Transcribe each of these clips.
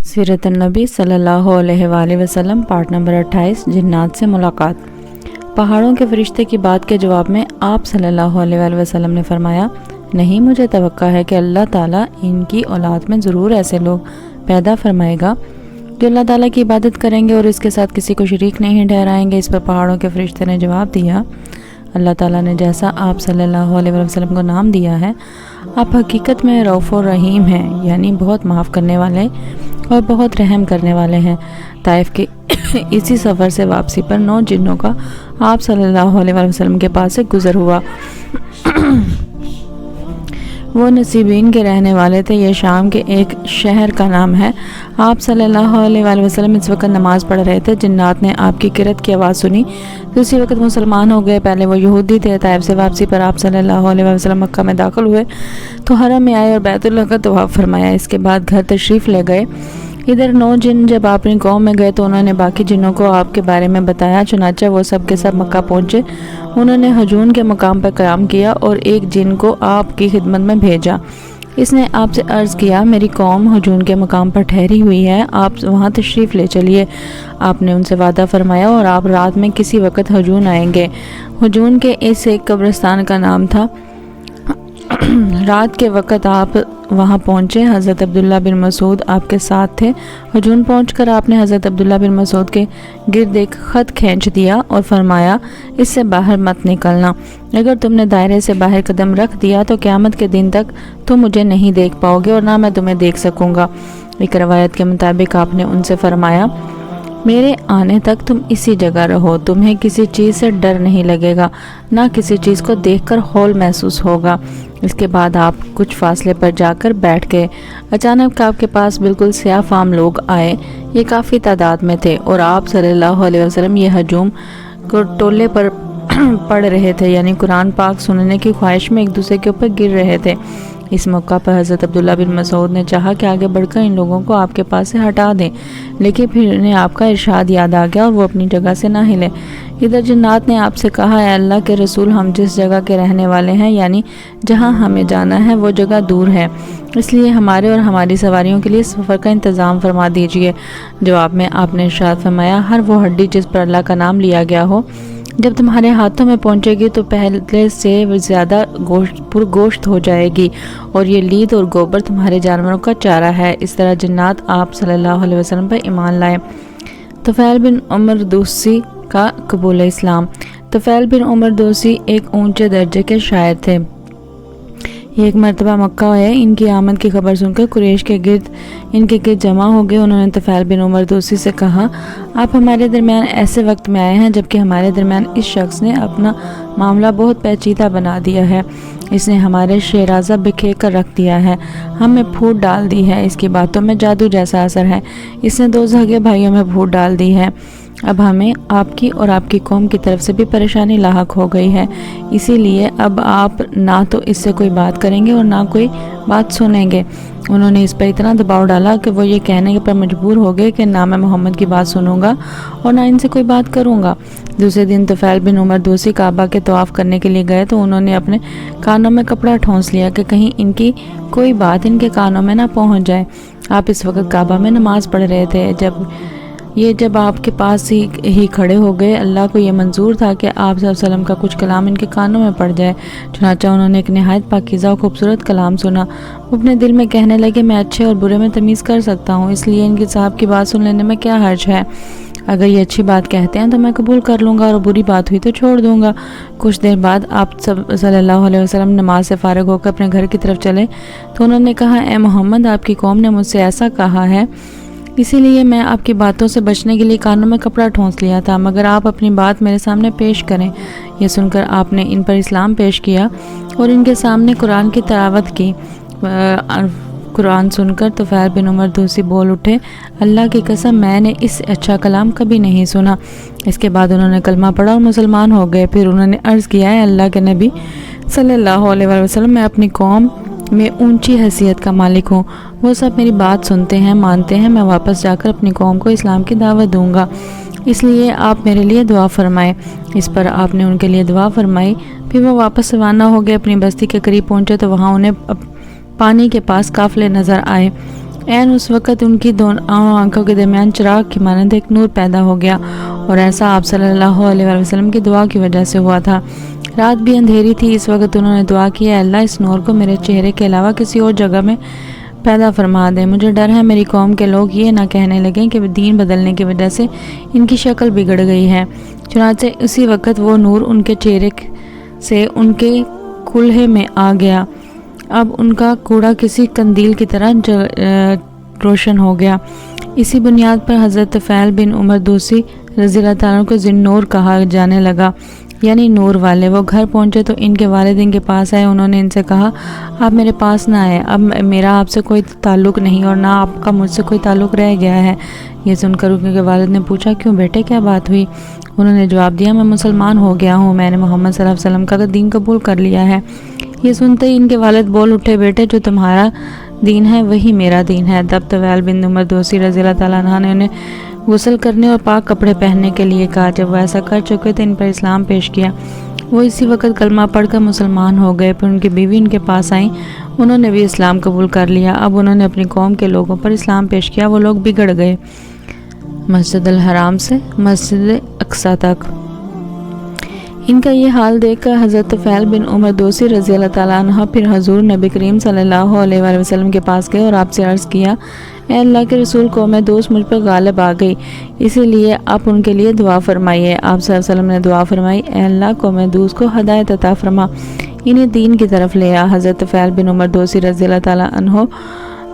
سیرت النبی صلی اللہ علیہ وآلہ وسلم پارٹ نمبر 28 جنات سے ملاقات۔ پہاڑوں کے فرشتے کی بات کے جواب میں آپ صلی اللہ علیہ وآلہ وسلم نے فرمایا، نہیں، مجھے توقع ہے کہ اللہ تعالیٰ ان کی اولاد میں ضرور ایسے لوگ پیدا فرمائے گا جو اللہ تعالیٰ کی عبادت کریں گے اور اس کے ساتھ کسی کو شریک نہیں ٹھہرائیں گے۔ اس پر پہاڑوں کے فرشتے نے جواب دیا، اللہ تعالیٰ نے جیسا آپ صلی اللہ علیہ وسلم کو نام دیا ہے، آپ حقیقت میں رؤوف الرحیم ہیں، یعنی بہت معاف کرنے والے اور بہت رحم کرنے والے ہیں۔ طائف کے اسی سفر سے واپسی پر 9 جنوں کا آپ صلی اللہ علیہ وسلم کے پاس سے گزر ہوا۔ وہ نصیبین کے رہنے والے تھے، یہ شام کے ایک شہر کا نام ہے۔ آپ صلی اللہ علیہ وسلم اس وقت نماز پڑھ رہے تھے، جنات نے آپ کی قرأت کی آواز سنی تو اسی وقت مسلمان ہو گئے۔ پہلے وہ یہودی تھے۔ طائف سے واپسی پر آپ صلی اللہ علیہ وسلم مکہ میں داخل ہوئے تو حرم میں آئے اور بیت اللہ کا طواف فرمایا۔ اس کے بعد گھر تشریف لے گئے۔ ادھر 9 جن جب آپ اپنی قوم میں گئے تو انہوں نے باقی جنوں کو آپ کے بارے میں بتایا، چنانچہ وہ سب کے سب مکہ پہنچے۔ انہوں نے حجون کے مقام پر قیام کیا اور ایک جن کو آپ کی خدمت میں بھیجا۔ اس نے آپ سے عرض کیا، میری قوم حجون کے مقام پر ٹھہری ہوئی ہے، آپ وہاں تشریف لے چلیے۔ آپ نے ان سے وعدہ فرمایا اور آپ رات میں کسی وقت حجون آئیں گے۔ حجون کے اس ایک قبرستان کا نام تھا۔ رات کے وقت آپ وہاں پہنچے۔ حضرت عبداللہ بن مسعود آپ کے ساتھ تھے۔ حجون پہنچ کر آپ نے حضرت عبداللہ بن مسعود کے گرد ایک خط کھینچ دیا اور فرمایا، اس سے باہر مت نکلنا، اگر تم نے دائرے سے باہر قدم رکھ دیا تو قیامت کے دن تک تم مجھے نہیں دیکھ پاؤ گے اور نہ میں تمہیں دیکھ سکوں گا۔ ایک روایت کے مطابق آپ نے ان سے فرمایا، میرے آنے تک تم اسی جگہ رہو، تمہیں کسی چیز سے ڈر نہیں لگے گا، نہ کسی چیز کو دیکھ کر ہول محسوس ہوگا۔ اس کے بعد آپ کچھ فاصلے پر جا کر بیٹھ گئے۔ اچانک آپ کے پاس بالکل سیاہ فام لوگ آئے، یہ کافی تعداد میں تھے اور آپ صلی اللہ علیہ وسلم یہ ہجوم کو ٹولے پر پڑھ رہے تھے، یعنی قرآن پاک سننے کی خواہش میں ایک دوسرے کے اوپر گر رہے تھے۔ اس موقع پر حضرت عبداللہ بن مسعود نے چاہا کہ آگے بڑھ کر ان لوگوں کو آپ کے پاس سے ہٹا دیں، لیکن پھر انہیں آپ کا ارشاد یاد آ گیا اور وہ اپنی جگہ سے نہ ہلے۔ ادھر جنات نے آپ سے کہا، اے اللہ کے رسول، ہم جس جگہ کے رہنے والے ہیں، یعنی جہاں ہمیں جانا ہے، وہ جگہ دور ہے، اس لیے ہمارے اور ہماری سواریوں کے لیے سفر کا انتظام فرما دیجیے۔ جواب میں آپ نے ارشاد فرمایا، ہر وہ ہڈی جس پر اللہ کا نام لیا گیا ہو، جب تمہارے ہاتھوں میں پہنچے گی تو پہلے سے زیادہ پرگوشت ہو جائے گی، اور یہ لید اور گوبر تمہارے جانوروں کا چارہ ہے۔ اس طرح جنات آپ صلی اللہ علیہ وسلم پر ایمان لائے۔ طفیل بن عمر دوسی کا قبول اسلام۔ طفیل بن عمر دوسی ایک اونچے درجے کے شاعر تھے۔ یہ ایک مرتبہ مکہ آئے، ان کی آمد کی خبر سن کر قریش کے گرد ان کے گرد جمع ہو گئے۔ انہوں نے طفیل بن عمر دوسی سے کہا، آپ ہمارے درمیان ایسے وقت میں آئے ہیں جبکہ ہمارے درمیان اس شخص نے اپنا معاملہ بہت پیچیدہ بنا دیا ہے، اس نے ہمارے شیرازہ بکھیر کر رکھ دیا ہے، ہمیں پھوٹ ڈال دی ہے، اس کی باتوں میں جادو جیسا اثر ہے، اس نے 2 سگے بھائیوں میں پھوٹ ڈال دی ہے، اب ہمیں آپ کی اور آپ کی قوم کی طرف سے بھی پریشانی لاحق ہو گئی ہے، اسی لیے اب آپ نہ تو اس سے کوئی بات کریں گے اور نہ کوئی بات سنیں گے۔ انہوں نے اس پر اتنا دباؤ ڈالا کہ وہ یہ کہنے پر مجبور ہو گئے کہ نہ میں محمد کی بات سنوں گا اور نہ ان سے کوئی بات کروں گا۔ دوسرے دن طفیل بن عمر دوسی کعبہ کے طواف کرنے کے لیے گئے تو انہوں نے اپنے کانوں میں کپڑا ٹھونس لیا کہ کہیں ان کی کوئی بات ان کے کانوں میں نہ پہنچ جائے۔ آپ اس وقت کعبہ میں نماز پڑھ رہے تھے۔ جب آپ کے پاس ہی کھڑے ہو گئے، اللہ کو یہ منظور تھا کہ آپ صلی اللہ علیہ وسلم کا کچھ کلام ان کے کانوں میں پڑ جائے، چنانچہ انہوں نے ایک نہایت پاکیزہ و خوبصورت کلام سنا۔ وہ اپنے دل میں کہنے لگے، میں اچھے اور برے میں تمیز کر سکتا ہوں، اس لیے ان کے صاحب کی بات سن لینے میں کیا حرج ہے، اگر یہ اچھی بات کہتے ہیں تو میں قبول کر لوں گا اور بری بات ہوئی تو چھوڑ دوں گا۔ کچھ دیر بعد آپ صلی اللہ علیہ وسلم نماز سے فارغ ہو کر اپنے گھر کی طرف چلے تو انہوں نے کہا، اے محمد، آپ کی قوم نے مجھ سے ایسا کہا ہے، اسی لیے میں آپ کی باتوں سے بچنے کے لیے کانوں میں کپڑا ٹھونس لیا تھا، مگر آپ اپنی بات میرے سامنے پیش کریں۔ یہ سن کر آپ نے ان پر اسلام پیش کیا اور ان کے سامنے قرآن کی تلاوت کی۔ قرآن سن کر طفیل بن عمر دوسی بول اٹھے، اللہ کی قسم، میں نے اس سے اچھا کلام کبھی نہیں سنا۔ اس کے بعد انہوں نے کلمہ پڑھا اور مسلمان ہو گئے۔ پھر انہوں نے عرض کیا، ہے اللہ کے نبی صلی اللہ علیہ وسلم، میں اپنی قوم میں اونچی حیثیت کا مالک ہوں، وہ سب میری بات سنتے ہیں، مانتے ہیں، میں واپس جا کر اپنی قوم کو اسلام کی دعوت دوں گا، اس لیے آپ میرے لیے دعا فرمائیں۔ اس پر آپ نے ان کے لیے دعا فرمائی۔ پھر وہ واپس روانہ ہو گئے۔ اپنی بستی کے قریب پہنچے تو وہاں انہیں پانی کے پاس قافلے نظر آئے۔ عین اس وقت ان کی دونوں آنکھوں کے درمیان چراغ کی مانند ایک نور پیدا ہو گیا، اور ایسا آپ صلی اللہ علیہ وآلہ وسلم کی دعا کی وجہ سے ہوا تھا۔ رات بھی اندھیری تھی، اس وقت انہوں نے دعا کی، اے اللہ اس نور کو میرے چہرے کے علاوہ کسی اور جگہ میں پیدا فرما دے، مجھے ڈر ہے میری قوم کے لوگ یہ نہ کہنے لگیں کہ دین بدلنے کی وجہ سے ان کی شکل بگڑ گئی ہے۔ چنانچہ اسی وقت وہ نور ان کے چہرے سے ان کے کلہے میں آ گیا، اب ان کا کوڑا کسی قندیل کی طرح روشن ہو گیا۔ اسی بنیاد پر حضرت طفیل بن عمر دوسی رضی اللہ تعالیٰ عنہ کو ذی النور کہا جانے لگا، یعنی نور والے۔ وہ گھر پہنچے تو ان کے والدین کے پاس آئے، انہوں نے ان سے کہا آپ میرے پاس نہ آئے، اب میرا آپ سے کوئی تعلق نہیں اور نہ آپ کا مجھ سے کوئی تعلق رہ گیا ہے۔ یہ سن کر ان کے والد نے پوچھا کیوں بیٹے کیا بات ہوئی؟ انہوں نے جواب دیا میں مسلمان ہو گیا ہوں، میں نے محمد صلی اللہ علیہ وسلم کا دین قبول کر لیا ہے۔ یہ سنتے ہی ان کے والد بول اٹھے بیٹے جو تمہارا دین ہے وہی میرا دین ہے۔ تب طفیل بن عمر دوسی رضی اللہ تعالیٰ عنہ نے انہیں غسل کرنے اور پاک کپڑے پہننے کے لیے کہا۔ جب وہ ایسا کر چکے تو ان پر اسلام پیش کیا، وہ اسی وقت کلمہ پڑھ کر مسلمان ہو گئے۔ پھر ان کی بیوی ان کے پاس آئیں، انہوں نے بھی اسلام قبول کر لیا۔ اب انہوں نے اپنی قوم کے لوگوں پر اسلام پیش کیا، وہ لوگ بگڑ گئے۔ مسجد الحرام سے مسجد اقصی تک ان کا یہ حال دیکھ کر حضرت طفیل بن عمر دوسی رضی اللہ تعالیٰ عنہ پھر حضور نبی کریم صلی اللہ علیہ وآلہ وسلم کے پاس گئے اور آپ سے عرض کیا اے اللہ کے رسول قوم دوست مجھ پر غالب آ گئی، اسی لیے آپ ان کے لیے دعا فرمائیے۔ آپ صلی اللہ علیہ وسلم نے دعا فرمائی اے اللہ قوم دوست کو ہدایت عطا فرما، انہیں دین کی طرف لے آ۔ حضرت طفیل بن عمر دوسی رضی اللہ تعالیٰ عنہ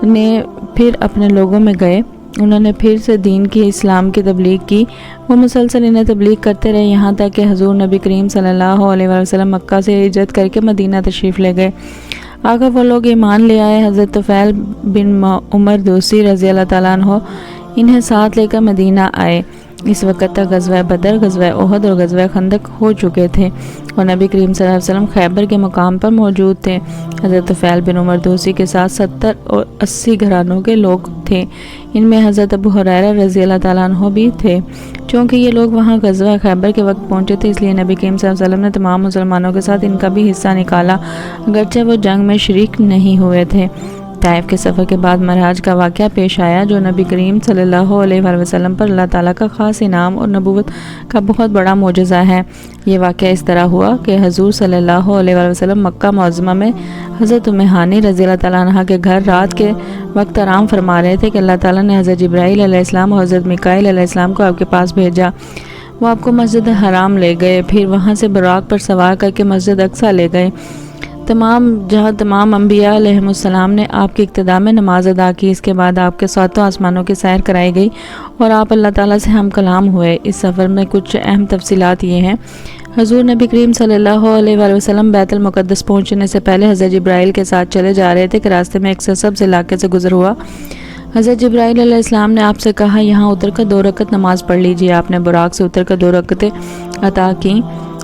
نے پھر اپنے لوگوں میں گئے، انہوں نے پھر سے دین کی اسلام کی تبلیغ کی۔ وہ مسلسل انہیں تبلیغ کرتے رہے یہاں تک کہ حضور نبی کریم صلی اللہ علیہ وآلہ وسلم مکہ سے ہجرت کر کے مدینہ تشریف لے گئے۔ آگے وہ لوگ ایمان لے آئے۔ حضرت طفیل بن عمر دوسی رضی اللہ تعالیٰ عنہ انہیں ساتھ لے کر مدینہ آئے۔ اس وقت تک غزوہ بدر، غزوہ احد اور غزوہ خندق ہو چکے تھے اور نبی کریم صلی اللہ علیہ وسلم خیبر کے مقام پر موجود تھے۔ حضرت طفیل بن عمر دوسی کے ساتھ 70 اور 80 گھرانوں کے لوگ تھے، ان میں حضرت ابو ہریرہ رضی اللہ تعالیٰ عنہ بھی تھے۔ چونکہ یہ لوگ وہاں غزوہ خیبر کے وقت پہنچے تھے، اس لیے نبی کریم صلی اللہ علیہ وسلم نے تمام مسلمانوں کے ساتھ ان کا بھی حصہ نکالا، اگرچہ وہ جنگ میں شریک نہیں ہوئے تھے۔ طائف کے سفر کے بعد معراج کا واقعہ پیش آیا جو نبی کریم صلی اللہ علیہ وآلہ وسلم پر اللہ تعالیٰ کا خاص انعام اور نبوت کا بہت بڑا معجزہ ہے۔ یہ واقعہ اس طرح ہوا کہ حضور صلی اللہ علیہ وآلہ وسلم مکہ معظمہ میں حضرت ام ہانی رضی اللہ تعالیٰ عنہ کے گھر رات کے وقت آرام فرما رہے تھے کہ اللہ تعالیٰ نے حضرت جبرائیل علیہ السلام اور حضرت میکائیل علیہ السلام کو آپ کے پاس بھیجا۔ وہ آپ کو مسجد حرام لے گئے، پھر وہاں سے براق پر سوار کر کے مسجد اقصی لے گئے، جہاں تمام انبیاء علیہ السلام نے آپ کی اقتداء میں نماز ادا کی۔ اس کے بعد آپ کے ساتوں آسمانوں کی سیر کرائی گئی اور آپ اللہ تعالیٰ سے ہم کلام ہوئے۔ اس سفر میں کچھ اہم تفصیلات یہ ہیں۔ حضور نبی کریم صلی اللہ علیہ وآلہ وسلم بیت المقدس پہنچنے سے پہلے حضرت جبرائیل کے ساتھ چلے جا رہے تھے کہ راستے میں ایک سرسبز علاقے سے گزر ہوا۔ حضرت جبرائیل علیہ السلام نے آپ سے کہا یہاں اتر کر 2 رکعت نماز پڑھ لیجیے۔ آپ نے براق سے اتر کر 2 رکعتیں عطا کی۔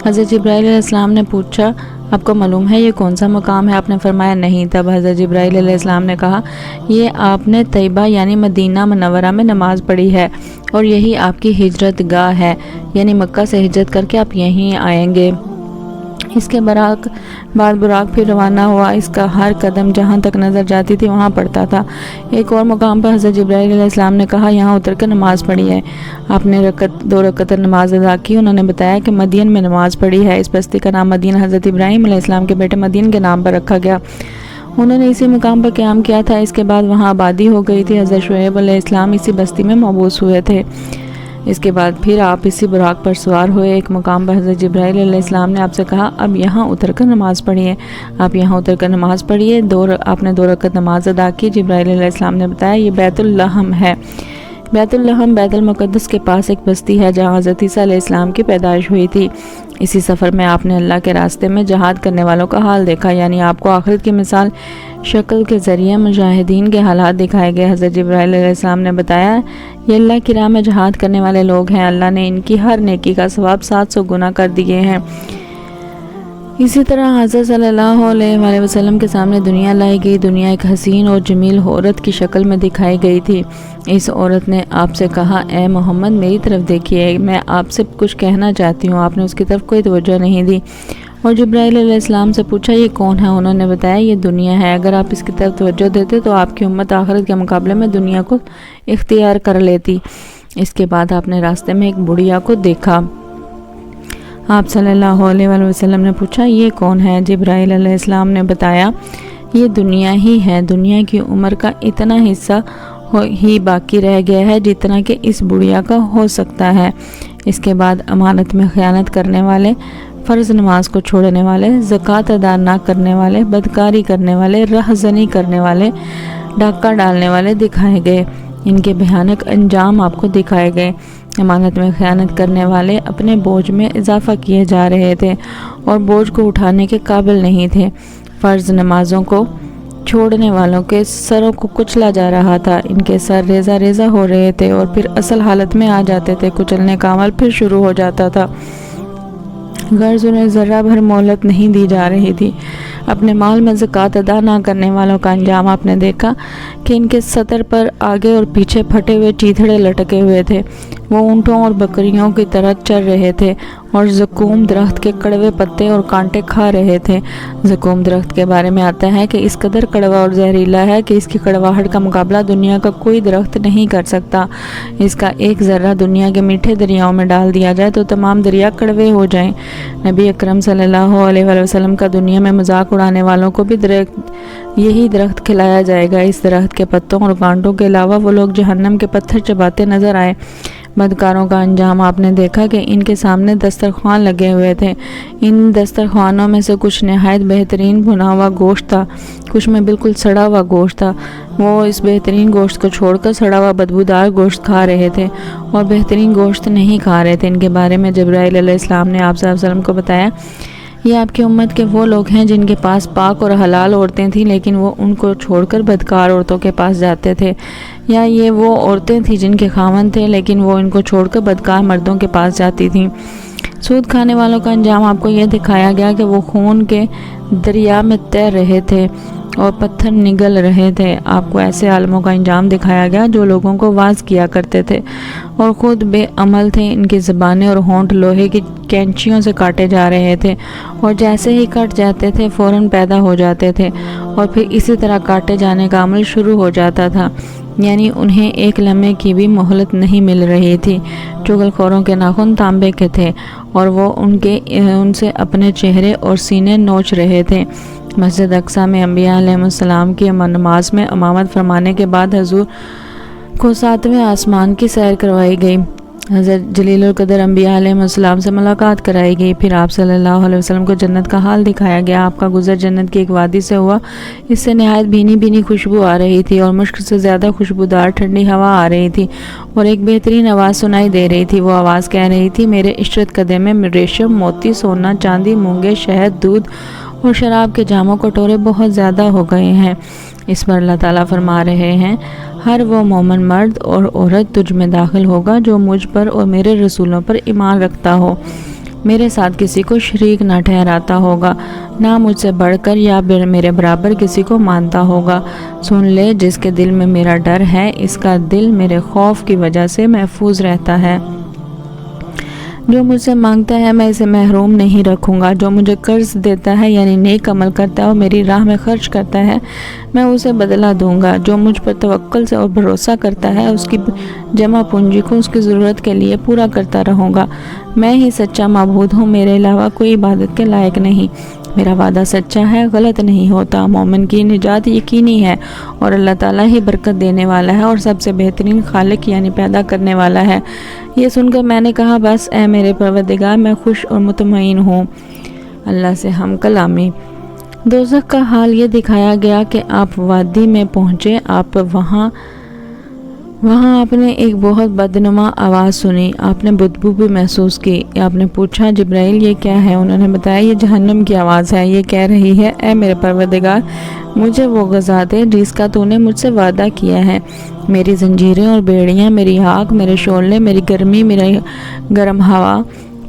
حضرت جبرائیل علیہ السلام نے پوچھا آپ کو معلوم ہے یہ کون سا مقام ہے؟ آپ نے فرمایا نہیں۔ تب حضرت جبرائیل علیہ السلام نے کہا یہ آپ نے طیبہ یعنی مدینہ منورہ میں نماز پڑھی ہے اور یہی آپ کی ہجرت گاہ ہے، یعنی مکہ سے ہجرت کر کے آپ یہیں آئیں گے۔ اس کے بعد براق پھر روانہ ہوا، اس کا ہر قدم جہاں تک نظر جاتی تھی وہاں پڑتا تھا۔ ایک اور مقام پر حضرت جبرائیل علیہ السلام نے کہا یہاں اتر کر نماز پڑھی ہے۔ آپ نے 2 رکعت نماز ادا کی۔ انہوں نے بتایا کہ مدین میں نماز پڑھی ہے۔ اس بستی کا نام مدین حضرت ابراہیم علیہ السلام کے بیٹے مدین کے نام پر رکھا گیا، انہوں نے اسی مقام پر قیام کیا تھا۔ اس کے بعد وہاں آبادی ہو گئی تھی۔ حضرت شعیب علیہ السلام اسی بستی میں مبعوث ہوئے تھے۔ اس کے بعد پھر آپ اسی براق پر سوار ہوئے۔ ایک مقام پر حضرت جبرائیل علیہ السلام نے آپ سے کہا اب یہاں اتر کر نماز پڑھیے۔ آپ یہاں اتر کر نماز پڑھیے۔ آپ نے 2 رکعت نماز ادا کی۔ جبرائیل علیہ السلام نے بتایا یہ بیت اللحم ہے۔ بیت اللحم بیت المقدس کے پاس ایک بستی ہے جہاں حضرت عیسیٰ علیہ السلام کی پیدائش ہوئی تھی۔ اسی سفر میں آپ نے اللہ کے راستے میں جہاد کرنے والوں کا حال دیکھا، یعنی آپ کو آخرت کی مثال شکل کے ذریعے مجاہدین کے حالات دکھائے گئے۔ حضرت جبرائیل علیہ السلام نے بتایا یہ اللہ کی راہ میں جہاد کرنے والے لوگ ہیں، اللہ نے ان کی ہر نیکی کا ثواب 700 گنا کر دیے ہیں۔ اسی طرح حضرت صلی اللہ علیہ وآلہ وسلم کے سامنے دنیا لائی گئی۔ دنیا ایک حسین اور جمیل عورت کی شکل میں دکھائی گئی تھی۔ اس عورت نے آپ سے کہا اے محمد میری طرف دیکھیے، میں آپ سے کچھ کہنا چاہتی ہوں۔ آپ نے اس کی طرف کوئی توجہ نہیں دی اور جبرائیل علیہ السلام سے پوچھا یہ کون ہے؟ انہوں نے بتایا یہ دنیا ہے، اگر آپ اس کی طرف توجہ دیتے تو آپ کی امت آخرت کے مقابلے میں دنیا کو اختیار کر لیتی۔ اس کے بعد آپ نے راستے میں ایک بڑھیا کو دیکھا۔ آپ صلی اللہ علیہ وآلہ وسلم نے پوچھا یہ کون ہے؟ جبرائیل علیہ السلام نے بتایا یہ دنیا ہی ہے، دنیا کی عمر کا اتنا حصہ ہی باقی رہ گیا ہے جتنا کہ اس بڑھیا کا ہو سکتا ہے۔ اس کے بعد امانت میں خیانت کرنے والے، فرض نماز کو چھوڑنے والے، زکوٰۃ ادا نہ کرنے والے، بدکاری کرنے والے، رہزنی کرنے والے، ڈاکہ ڈالنے والے دکھائے گئے۔ ان کے بھیانک انجام آپ کو دکھائے گئے۔ امانت میں خیانت کرنے والے اپنے بوجھ میں اضافہ کیے جا رہے تھے اور بوجھ کو اٹھانے کے قابل نہیں تھے۔ فرض نمازوں کو چھوڑنے والوں کے سروں کو کچلا جا رہا تھا، ان کے سر ریزہ ریزہ ہو رہے تھے اور پھر اصل حالت میں آ جاتے تھے، کچلنے کا عمل پھر شروع ہو جاتا تھا۔ غرض انہیں ذرہ بھر مہلت نہیں دی جا رہی تھی۔ اپنے مال میں زکوٰۃ ادا نہ کرنے والوں کا انجام آپ نے دیکھا کہ ان کے سطر پر آگے اور پیچھے پھٹے ہوئے چیتھڑے لٹکے ہوئے تھے۔ وہ اونٹوں اور بکریوں کی طرح چر رہے تھے اور زقوم درخت کے کڑوے پتے اور کانٹے کھا رہے تھے۔ زقوم درخت کے بارے میں آتا ہے کہ اس قدر کڑوا اور زہریلا ہے کہ اس کی کڑواہٹ کا مقابلہ دنیا کا کوئی درخت نہیں کر سکتا۔ اس کا ایک ذرہ دنیا کے میٹھے دریاؤں میں ڈال دیا جائے تو تمام دریا کڑوے ہو جائیں۔ نبی اکرم صلی اللہ علیہ وآلہ وسلم کا دنیا میں مذاق اڑانے والوں کو بھی یہی درخت کھلایا جائے گا۔ اس درخت کے پتوں اور کانٹوں کے علاوہ وہ لوگ جہنم کے پتھر چباتے نظر آئے۔ بدکاروں کا انجام آپ نے دیکھا کہ ان کے سامنے دسترخوان لگے ہوئے تھے۔ ان دسترخوانوں میں سے کچھ نہایت بہترین بھنا ہوا گوشت تھا، کچھ میں بالکل سڑا ہوا گوشت تھا۔ وہ اس بہترین گوشت کو چھوڑ کر سڑا ہوا بدبودار گوشت کھا رہے تھے اور بہترین گوشت نہیں کھا رہے تھے۔ ان کے بارے میں جبرائیل علیہ السلام نے آپ صلی اللہ علیہ وسلم کو بتایا یہ آپ کی امت کے وہ لوگ ہیں جن کے پاس پاک اور حلال عورتیں تھیں لیکن وہ ان کو چھوڑ کر بدکار عورتوں کے پاس جاتے تھے، یا یہ وہ عورتیں تھیں جن کے خاوند تھے لیکن وہ ان کو چھوڑ کر بدکار مردوں کے پاس جاتی تھیں۔ سود کھانے والوں کا انجام آپ کو یہ دکھایا گیا کہ وہ خون کے دریا میں تیر رہے تھے اور پتھر نگل رہے تھے۔ آپ کو ایسے عالموں کا انجام دکھایا گیا جو لوگوں کو واعظ کیا کرتے تھے اور خود بے عمل تھے۔ ان کی زبانیں اور ہونٹ لوہے کی کینچیوں سے کاٹے جا رہے تھے اور جیسے ہی کٹ جاتے تھے فوراً پیدا ہو جاتے تھے اور پھر اسی طرح کاٹے جانے کا عمل شروع ہو جاتا تھا، یعنی انہیں ایک لمحے کی بھی مہلت نہیں مل رہی تھی۔ چغل خوروں کے ناخن تانبے کے تھے اور وہ ان سے اپنے چہرے اور سینے نوچ رہے تھے۔ مسجد اقصیٰ میں انبیاء علیہ السلام کی نماز میں امامت فرمانے کے بعد حضور کو 7ویں آسمان کی سیر کروائی گئی۔ حضرت جلیل القدر انبیاء علیہ السلام سے ملاقات کرائی گئی، پھر آپ صلی اللہ علیہ وسلم کو جنت کا حال دکھایا گیا۔ آپ کا گزر جنت کی ایک وادی سے ہوا، اس سے نہایت بھینی بھینی خوشبو آ رہی تھی اور مشک سے زیادہ خوشبودار ٹھنڈی ہوا آ رہی تھی اور ایک بہترین آواز سنائی دے رہی تھی۔ وہ آواز کہہ رہی تھی میرے عشرت قدے میں ریشم، موتی، سونا، چاندی، مونگے، شہد، دودھ اور شراب کے جاموں کٹورے بہت زیادہ ہو گئے ہیں۔ اس پر اللہ تعالیٰ فرما رہے ہیں ہر وہ مومن مرد اور عورت تجھ میں داخل ہوگا جو مجھ پر اور میرے رسولوں پر ایمان رکھتا ہو، میرے ساتھ کسی کو شریک نہ ٹھہراتا ہوگا، نہ مجھ سے بڑھ کر یا میرے برابر کسی کو مانتا ہوگا۔ سن لے جس کے دل میں میرا ڈر ہے، اس کا دل میرے خوف کی وجہ سے محفوظ رہتا ہے۔ جو مجھ سے مانگتا ہے میں اسے محروم نہیں رکھوں گا، جو مجھے قرض دیتا ہے یعنی نیک عمل کرتا ہے اور میری راہ میں خرچ کرتا ہے میں اسے بدلہ دوں گا، جو مجھ پر توکل سے اور بھروسہ کرتا ہے اس کی جمع پونجی کو اس کی ضرورت کے لیے پورا کرتا رہوں گا۔ میں ہی سچا معبود ہوں، میرے علاوہ کوئی عبادت کے لائق نہیں، میرا وعدہ سچا ہے، غلط نہیں ہوتا۔ مومن کی نجات یقینی ہے اور اللہ تعالیٰ ہی برکت دینے والا ہے اور سب سے بہترین خالق یعنی پیدا کرنے والا ہے۔ یہ سن کر میں نے کہا بس اے میرے پروردگار میں خوش اور مطمئن ہوں۔ اللہ سے ہم کلامی۔ دوزخ کا حال یہ دکھایا گیا کہ آپ وادی میں پہنچے، آپ وہاں آپ نے ایک بہت بدنما آواز سنی، آپ نے بدبو بھی محسوس کی۔ آپ نے پوچھا جبرائیل یہ کیا ہے؟ انہوں نے بتایا یہ جہنم کی آواز ہے، یہ کہہ رہی ہے اے میرے پروردگار مجھے وہ غذا دے جس کا تو نے مجھ سے وعدہ کیا ہے۔ میری زنجیریں اور بیڑیاں، میری آگ، میرے شعلے، میری گرمی، میری گرم ہوا،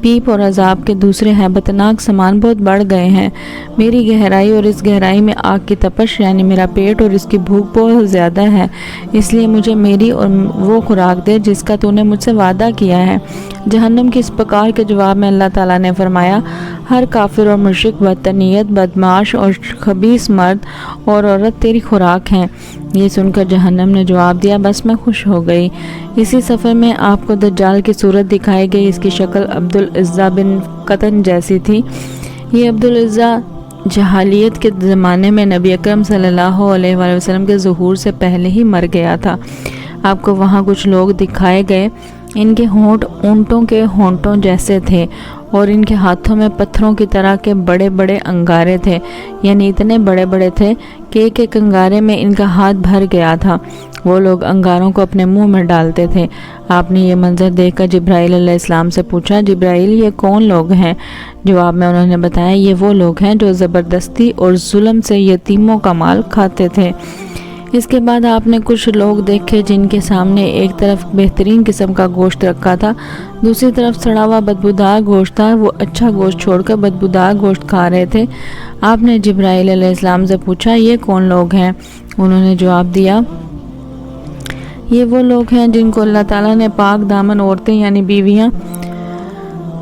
پیپ اور عذاب کے دوسرے ہیبتناک سامان بہت بڑھ گئے ہیں۔ میری گہرائی اور اس گہرائی میں آگ کی تپش یعنی میرا پیٹ اور اس کی بھوک بہت زیادہ ہے، اس لیے مجھے میری اور وہ خوراک دے جس کا تو نے مجھ سے وعدہ کیا ہے۔ جہنم کی اس پکار کے جواب میں اللہ تعالیٰ نے فرمایا، ہر کافر اور مشرک، بدتنیت، بدمعاش اور خبیث مرد اور عورت تیری خوراک ہیں۔ یہ سن کر جہنم نے جواب دیا، بس میں خوش ہو گئی۔ اسی سفر میں آپ کو دجال کی صورت دکھائی گئی۔ اس کی شکل عبدالعزیٰ بن قطن جیسی تھی۔ یہ عبدالعزیٰ جاہلیت کے زمانے میں نبی اکرم صلی اللہ علیہ وآلہ وسلم کے ظہور سے پہلے ہی مر گیا تھا۔ آپ کو وہاں کچھ لوگ دکھائے گئے۔ ان کے ہونٹ اونٹوں کے ہونٹوں جیسے تھے اور ان کے ہاتھوں میں پتھروں کی طرح کے بڑے بڑے انگارے تھے، یعنی اتنے بڑے بڑے تھے کہ ایک ایک انگارے میں ان کا ہاتھ بھر گیا تھا۔ وہ لوگ انگاروں کو اپنے منہ میں ڈالتے تھے۔ آپ نے یہ منظر دیکھ کر جبرائیل علیہ السلام سے پوچھا، جبرائیل یہ کون لوگ ہیں؟ جواب میں انہوں نے بتایا، یہ وہ لوگ ہیں جو زبردستی اور ظلم سے یتیموں کا مال کھاتے تھے۔ اس کے بعد آپ نے کچھ لوگ دیکھے جن کے سامنے ایک طرف بہترین قسم کا گوشت رکھا تھا، دوسری طرف سڑا ہوا بدبودار گوشت تھا۔ وہ اچھا گوشت چھوڑ کر بدبودار گوشت کھا رہے تھے۔ آپ نے جبرائیل علیہ السلام سے پوچھا، یہ کون لوگ ہیں؟ انہوں نے جواب دیا، یہ وہ لوگ ہیں جن کو اللہ تعالیٰ نے پاک دامن عورتیں یعنی بیویاں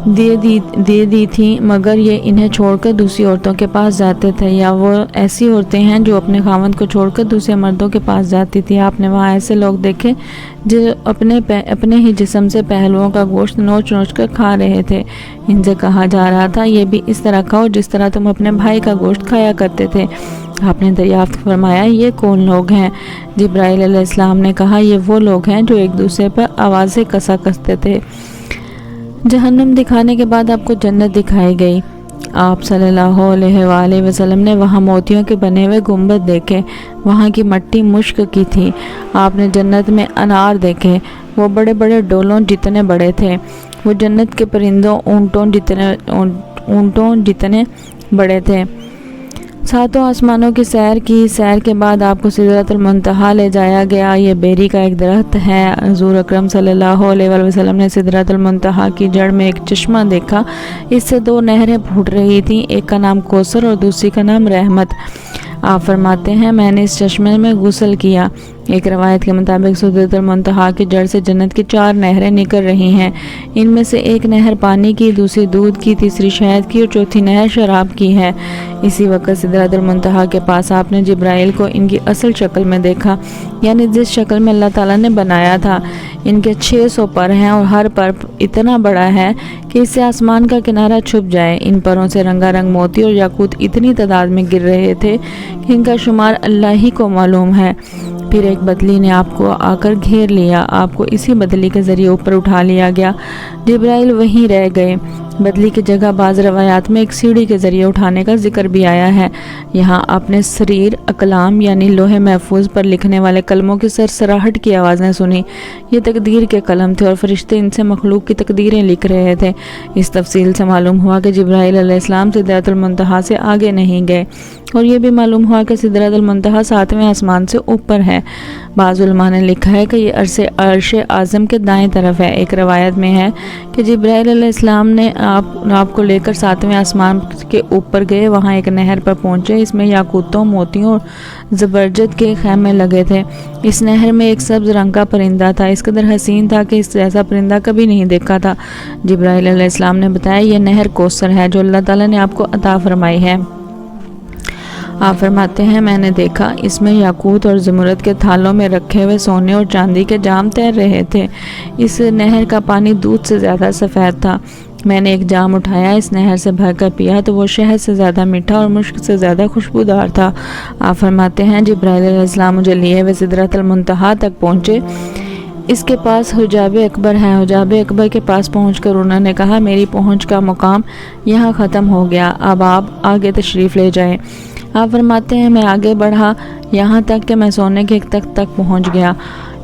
دے دی تھیں، مگر یہ انہیں چھوڑ کر دوسری عورتوں کے پاس جاتے تھے، یا وہ ایسی عورتیں ہیں جو اپنے خاوند کو چھوڑ کر دوسرے مردوں کے پاس جاتی تھی۔ آپ نے وہاں ایسے لوگ دیکھے جو اپنے ہی جسم سے پہلوؤں کا گوشت نوچ نوچ کر کھا رہے تھے۔ ان سے کہا جا رہا تھا، یہ بھی اس طرح کھاؤ جس طرح تم اپنے بھائی کا گوشت کھایا کرتے تھے۔ آپ نے دریافت فرمایا، یہ کون لوگ ہیں؟ جبرائیل علیہ السلام نے کہا، یہ وہ لوگ ہیں جو ایک دوسرے پر آوازیں کسا کستے تھے۔ جہنم دکھانے کے بعد آپ کو جنت دکھائی گئی۔ آپ صلی اللہ علیہ وآلہ وسلم نے وہاں موتیوں کے بنے ہوئے گنبد دیکھے۔ وہاں کی مٹی مشک کی تھی۔ آپ نے جنت میں انار دیکھے، وہ بڑے بڑے ڈولوں جتنے بڑے تھے۔ وہ جنت کے پرندوں اونٹوں جتنے بڑے تھے۔ ساتوں آسمانوں کی سیر کے بعد آپ کو سدرۃ المنتہا لے جایا گیا۔ یہ بیری کا ایک درخت ہے۔ حضور اکرم صلی اللہ علیہ وآلہ وسلم نے سدرۃ المنتہا کی جڑ میں ایک چشمہ دیکھا۔ اس سے دو نہریں پھوٹ رہی تھیں، ایک کا نام کوثر اور دوسری کا نام رحمت۔ آپ فرماتے ہیں، میں نے اس چشمے میں غسل کیا۔ ایک روایت کے مطابق سدرۃ المنتہا کی جڑ سے جنت کی 4 نہریں نکل رہی ہیں۔ ان میں سے ایک نہر پانی کی، دوسری دودھ کی، تیسری شہد کی اور چوتھی نہر شراب کی ہے۔ اسی وقت سدرۃ المنتہا کے پاس آپ نے جبرائیل کو ان کی اصل شکل میں دیکھا، یعنی جس شکل میں اللہ تعالیٰ نے بنایا تھا۔ ان کے 600 پر ہیں اور ہر پر اتنا بڑا ہے کہ اس سے آسمان کا کنارہ چھپ جائے۔ ان پروں سے رنگا رنگ موتی اور یاقوت اتنی تعداد میں گر رہے تھے کہ ان کا شمار اللہ ہی کو معلوم ہے۔ پھر ایک بدلی نے آپ کو آ کر گھیر لیا۔ آپ کو اسی بدلی کے ذریعے اوپر اٹھا لیا گیا۔ جبرائیل وہیں رہ گئے۔ بدلی کی جگہ بعض روایات میں ایک سیڑھی کے ذریعے اٹھانے کا ذکر بھی آیا ہے۔ یہاں آپ نے سریر اقلام یعنی لوح محفوظ پر لکھنے والے قلموں کی سرسراہٹ کی آوازیں سنی۔ یہ تقدیر کے قلم تھے اور فرشتے ان سے مخلوق کی تقدیریں لکھ رہے تھے۔ اس تفصیل سے معلوم ہوا کہ جبرائیل علیہ السلام سدرۃ المنتہا سے آگے نہیں گئے، اور یہ بھی معلوم ہوا کہ سدرۃ المنتہا 7ویں آسمان سے اوپر ہے۔ بعض علماء نے لکھا ہے کہ یہ عرش اعظم کے دائیں طرف ہے۔ ایک روایت میں ہے کہ جبرائیل علیہ السلام نے آپ کو لے کر 7ویں آسمان کے اوپر گئے۔ وہاں ایک نہر پر پہنچے، اس میں یاقوتوں، موتیوں اور زبرجد کے خیمے لگے تھے۔ اس نہر میں ایک سبز رنگ کا پرندہ تھا، اس قدر حسین تھا کہ اس جیسا پرندہ کبھی نہیں دیکھا تھا۔ جبرائیل علیہ السلام نے بتایا، یہ نہر کوثر ہے جو اللہ تعالیٰ نے آپ کو عطا فرمائی ہے۔ آپ فرماتے ہیں، میں نے دیکھا اس میں یاقوت اور زمرد کے تھالوں میں رکھے ہوئے سونے اور چاندی کے جام تیر رہے تھے۔ اس نہر کا پانی دودھ سے زیادہ سفید تھا۔ میں نے ایک جام اٹھایا، اس نہر سے بھر کر پیا تو وہ شہد سے زیادہ میٹھا اور مشک سے زیادہ خوشبودار تھا۔ آپ فرماتے ہیں، جبرائیل علیہ السلام مجھے لیے ہوئے سدرۃ المنتہا تک پہنچے۔ اس کے پاس حجاب اکبر ہے۔ حجاب اکبر کے پاس پہنچ کر انہوں نے کہا، میری پہنچ کا مقام یہاں ختم ہو گیا، اب آپ آگے تشریف لے جائیں۔ آپ فرماتے ہیں، میں آگے بڑھا یہاں تک کہ میں سونے کے ایک تخت تک پہنچ گیا۔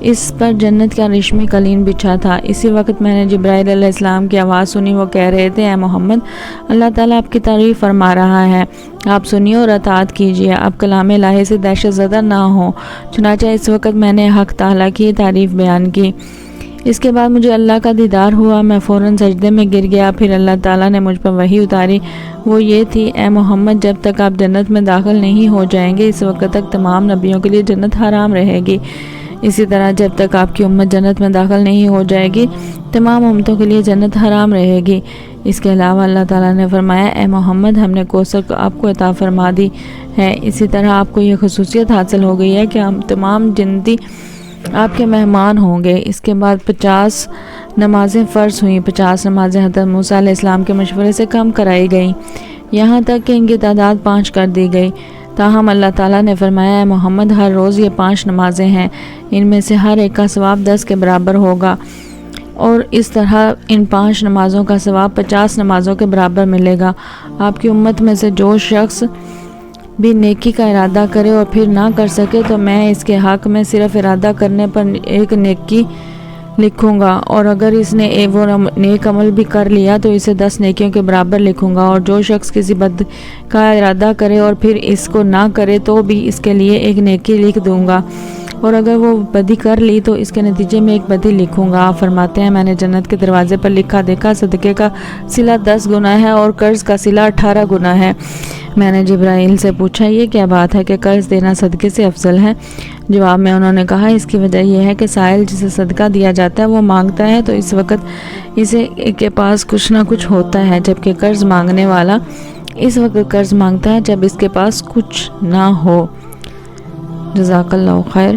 اس پر جنت کا ریشمی قالین بچھا تھا۔ اسی وقت میں نے جبرائیل علیہ السلام کی آواز سنی۔ وہ کہہ رہے تھے، اے محمد، اللہ تعالیٰ آپ کی تعریف فرما رہا ہے، آپ سنیے اور اطاعت کیجیے، آپ کلام الہی سے دہشت زدہ نہ ہوں۔ چنانچہ اس وقت میں نے حق تعالیٰ کی تعریف بیان کی۔ اس کے بعد مجھے اللہ کا دیدار ہوا، میں فوراً سجدے میں گر گیا۔ پھر اللہ تعالیٰ نے مجھ پر وحی اتاری، وہ یہ تھی، اے محمد، جب تک آپ جنت میں داخل نہیں ہو جائیں گے، اس وقت تک تمام نبیوں کے لیے جنت حرام رہے گی۔ اسی طرح جب تک آپ کی امت جنت میں داخل نہیں ہو جائے گی تمام امتوں کے لیے جنت حرام رہے گی۔ اس کے علاوہ اللہ تعالیٰ نے فرمایا اے محمد ہم نے کوثر آپ کو عطا فرما دی ہے۔ اسی طرح آپ کو یہ خصوصیت حاصل ہو گئی ہے کہ ہم تمام جنتی آپ کے مہمان ہوں گے۔ اس کے بعد 50 نمازیں فرض ہوئیں۔ 50 نمازیں حضرت موسیٰ علیہ السلام کے مشورے سے کم کرائی گئیں، یہاں تک کہ ان کی تعداد 5 کر دی گئی۔ تاہم اللہ تعالیٰ نے فرمایا اے محمد ہر روز یہ 5 نمازیں ہیں، ان میں سے ہر ایک کا ثواب 10 کے برابر ہوگا، اور اس طرح ان 5 نمازوں کا ثواب 50 نمازوں کے برابر ملے گا۔ آپ کی امت میں سے جو شخص بھی نیکی کا ارادہ کرے اور پھر نہ کر سکے تو میں اس کے حق میں صرف ارادہ کرنے پر ایک نیکی لکھوں گا، اور اگر اس نے وہ نیک عمل بھی کر لیا تو اسے 10 نیکیوں کے برابر لکھوں گا، اور جو شخص کسی بد کا ارادہ کرے اور پھر اس کو نہ کرے تو بھی اس کے لیے ایک نیکی لکھ دوں گا، اور اگر وہ بدی کر لی تو اس کے نتیجے میں ایک بدی لکھوں گا۔ آپ فرماتے ہیں میں نے جنت کے دروازے پر لکھا دیکھا صدقے کا صلہ 10 گنا ہے اور قرض کا صلہ 18 گنا ہے۔ میں نے جبرائیل سے پوچھا یہ کیا بات ہے کہ قرض دینا صدقے سے افضل ہے؟ جواب میں انہوں نے کہا اس کی وجہ یہ ہے کہ سائل جسے صدقہ دیا جاتا ہے وہ مانگتا ہے تو اس وقت اسے کے پاس کچھ نہ کچھ ہوتا ہے، جبکہ قرض مانگنے والا اس وقت قرض مانگتا ہے جب اس کے پاس کچھ نہ ہو۔ جزاک اللہ خیر۔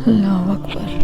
اللہ اکبر۔